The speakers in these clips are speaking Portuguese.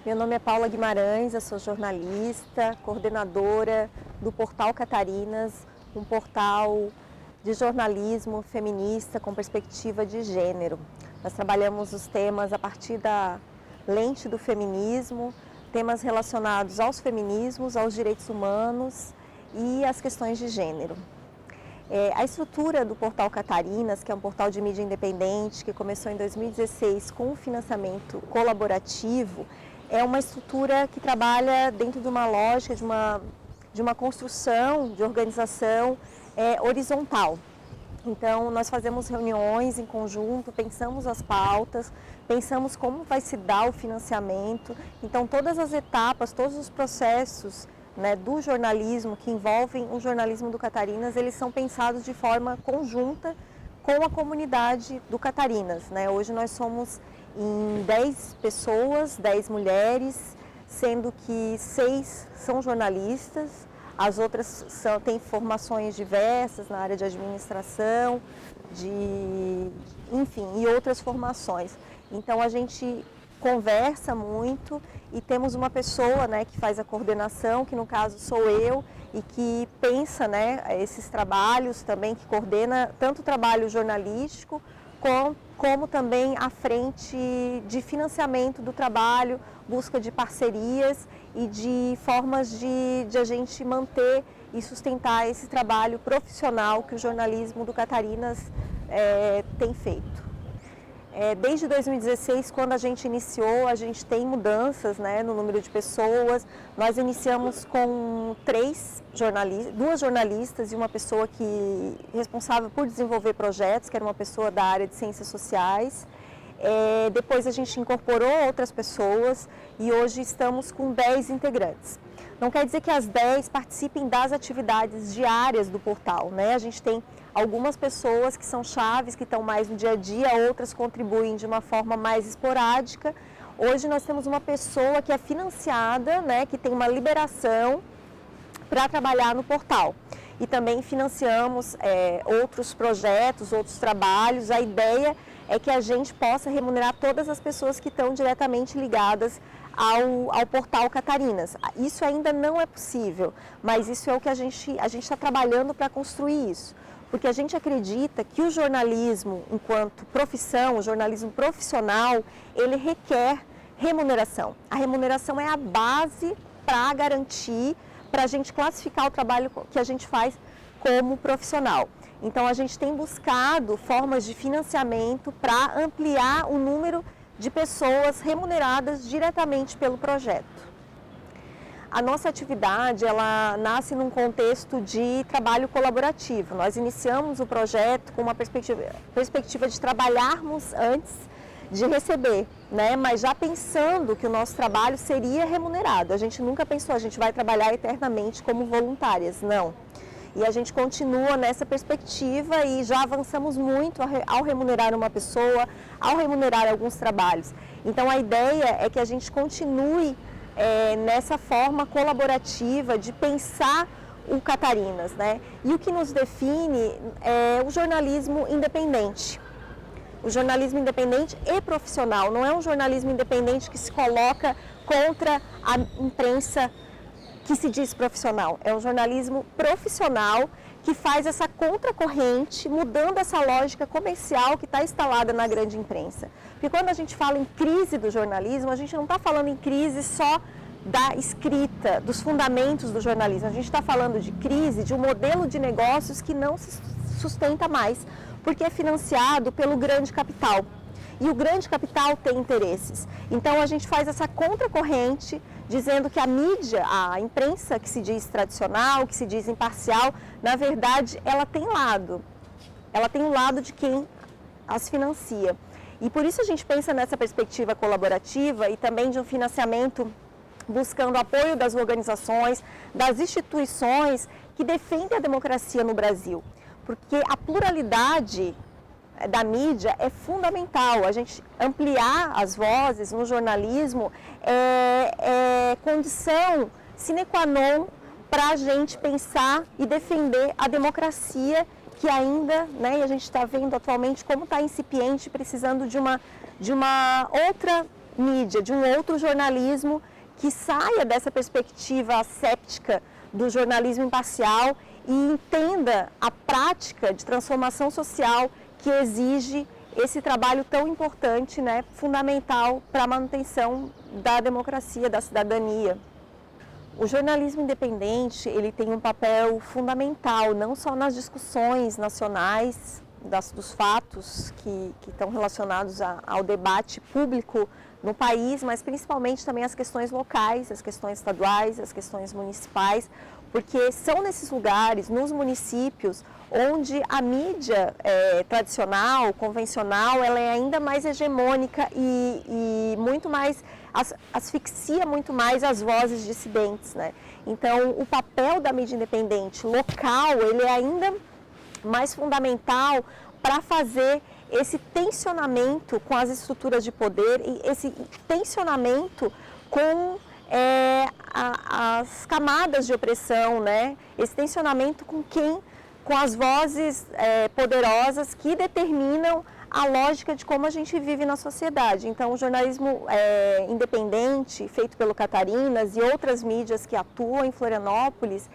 Meu nome é Paula Guimarães, eu sou jornalista, coordenadora do Portal Catarinas, um portal de jornalismo feminista com perspectiva de gênero. Nós trabalhamos os temas a partir da lente do feminismo, temas relacionados aos feminismos, aos direitos humanos e às questões de gênero. A estrutura do Portal Catarinas, que é um portal de mídia independente, que começou em 2016 com um financiamento colaborativo, é uma estrutura que trabalha dentro de uma lógica, de uma construção, de organização horizontal. Então, nós fazemos reuniões em conjunto, pensamos as pautas, pensamos como vai se dar o financiamento. Então, todas as etapas, todos os processos do jornalismo que envolvem o jornalismo do Catarinas, eles são pensados de forma conjunta com a comunidade do Catarinas. Hoje nós somos em 10 pessoas, 10 mulheres, sendo que 6 são jornalistas, as outras têm formações diversas na área de administração, enfim, e outras formações. Então a gente conversa muito e temos uma pessoa que faz a coordenação, que no caso sou eu, e que pensa esses trabalhos também, que coordena tanto o trabalho jornalístico como também a frente de financiamento do trabalho, busca de parcerias e de formas de a gente manter e sustentar esse trabalho profissional que o jornalismo do Catarinas tem feito. Desde 2016, quando a gente iniciou, a gente tem mudanças no número de pessoas. Nós iniciamos com 2 jornalistas e uma pessoa responsável por desenvolver projetos, que era uma pessoa da área de ciências sociais. Depois a gente incorporou outras pessoas e hoje estamos com 10 integrantes. Não quer dizer que as 10 participem das atividades diárias do portal, A gente tem algumas pessoas que são chaves, que estão mais no dia a dia, outras contribuem de uma forma mais esporádica. Hoje nós temos uma pessoa que é financiada, que tem uma liberação para trabalhar no portal. E também financiamos outros projetos, outros trabalhos. A ideia é que a gente possa remunerar todas as pessoas que estão diretamente ligadas ao Portal Catarinas. Isso ainda não é possível, mas isso é o que a gente está trabalhando para construir isso. Porque a gente acredita que o jornalismo, enquanto profissão, o jornalismo profissional, ele requer remuneração. A remuneração é a base para garantir, para a gente classificar o trabalho que a gente faz como profissional. Então, a gente tem buscado formas de financiamento para ampliar o número de pessoas remuneradas diretamente pelo projeto. A nossa atividade, ela nasce num contexto de trabalho colaborativo. Nós iniciamos o projeto com uma perspectiva de trabalharmos antes de receber, Mas já pensando que o nosso trabalho seria remunerado. A gente nunca pensou, a gente vai trabalhar eternamente como voluntárias, não. E a gente continua nessa perspectiva e já avançamos muito ao remunerar uma pessoa, ao remunerar alguns trabalhos. Então a ideia é que a gente continue nessa forma colaborativa de pensar o Catarinas, E o que nos define é o jornalismo independente. O jornalismo independente e profissional, não é um jornalismo independente que se coloca contra a imprensa que se diz profissional. É um jornalismo profissional que faz essa contracorrente, mudando essa lógica comercial que está instalada na grande imprensa. Porque quando a gente fala em crise do jornalismo, a gente não está falando em crise só da escrita, dos fundamentos do jornalismo. A gente está falando de crise, de um modelo de negócios que não se sustenta mais, porque é financiado pelo grande capital. E o grande capital tem interesses. Então a gente faz essa contracorrente, dizendo que a mídia, a imprensa que se diz tradicional, que se diz imparcial, na verdade ela tem lado. Ela tem o lado de quem as financia. E por isso a gente pensa nessa perspectiva colaborativa e também de um financiamento buscando apoio das organizações, das instituições que defendem a democracia no Brasil. Porque a pluralidade da mídia é fundamental. A gente ampliar as vozes no jornalismo é condição sine qua non para a gente pensar e defender a democracia que ainda, e a gente está vendo atualmente como está incipiente, precisando de uma outra mídia, de um outro jornalismo que saia dessa perspectiva asséptica do jornalismo imparcial e entenda a prática de transformação social que exige esse trabalho tão importante, né, fundamental para a manutenção da democracia, da cidadania. O jornalismo independente, ele tem um papel fundamental, não só nas discussões nacionais, dos fatos que estão relacionados ao debate público no país, mas principalmente também as questões locais, as questões estaduais, as questões municipais, porque são nesses lugares, nos municípios, onde a mídia tradicional, convencional, ela é ainda mais hegemônica e muito mais, asfixia muito mais as vozes dissidentes, né? Então, o papel da mídia independente local, ele é ainda mais fundamental para fazer esse tensionamento com as estruturas de poder e esse tensionamento com as camadas de opressão, né? Esse tensionamento com as vozes poderosas que determinam a lógica de como a gente vive na sociedade. Então, o jornalismo independente, feito pelo Catarinas e outras mídias que atuam em Florianópolis,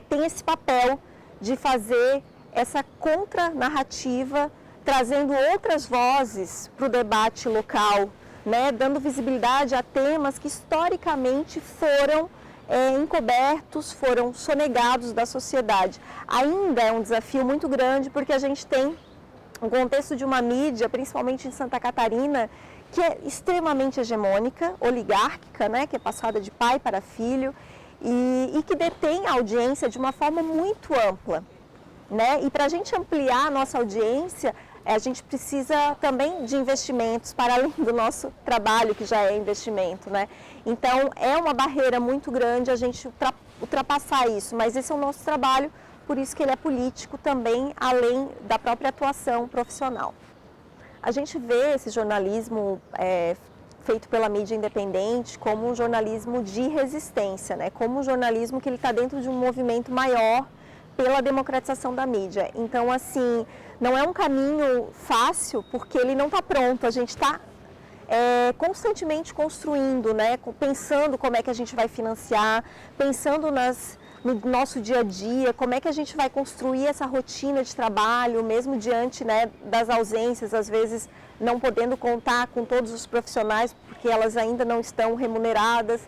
tem esse papel de fazer essa contranarrativa, trazendo outras vozes para o debate local, né, dando visibilidade a temas que historicamente foram encobertos, foram sonegados da sociedade. Ainda é um desafio muito grande porque a gente tem um contexto de uma mídia, principalmente em Santa Catarina, que é extremamente hegemônica, oligárquica, né, que é passada de pai para filho e que detém a audiência de uma forma muito ampla, né? E para a gente ampliar a nossa audiência, a gente precisa também de investimentos para além do nosso trabalho, que já é investimento, né? Então, é uma barreira muito grande a gente ultrapassar isso, mas esse é o nosso trabalho, por isso que ele é político também, além da própria atuação profissional. A gente vê esse jornalismo feito pela mídia independente como um jornalismo de resistência, né? Como um jornalismo que ele está dentro de um movimento maior pela democratização da mídia. Então, assim, não é um caminho fácil, porque ele não está pronto, a gente está constantemente construindo, né? Pensando como é que a gente vai financiar, pensando no nosso dia a dia, como é que a gente vai construir essa rotina de trabalho, mesmo diante, né, das ausências, às vezes não podendo contar com todos os profissionais, porque elas ainda não estão remuneradas.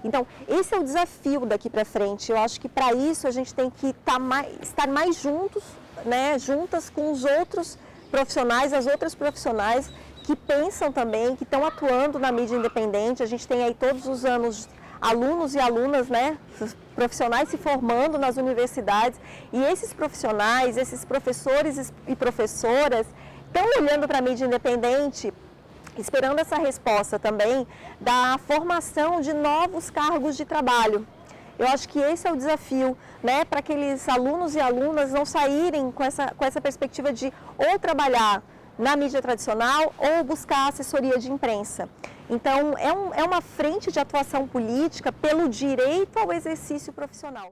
Então, esse é o desafio daqui para frente. Eu acho que para isso a gente tem que estar mais juntos, né, juntas com os outros profissionais, as outras profissionais que pensam também, que estão atuando na mídia independente. A gente tem aí todos os anos alunos e alunas, né, profissionais se formando nas universidades, e esses profissionais, esses professores e professoras estão olhando para a mídia independente, esperando essa resposta também da formação de novos cargos de trabalho. Eu acho que esse é o desafio, né, para aqueles alunos e alunas não saírem com essa perspectiva de ou trabalhar na mídia tradicional ou buscar assessoria de imprensa. Então, é uma frente de atuação política pelo direito ao exercício profissional.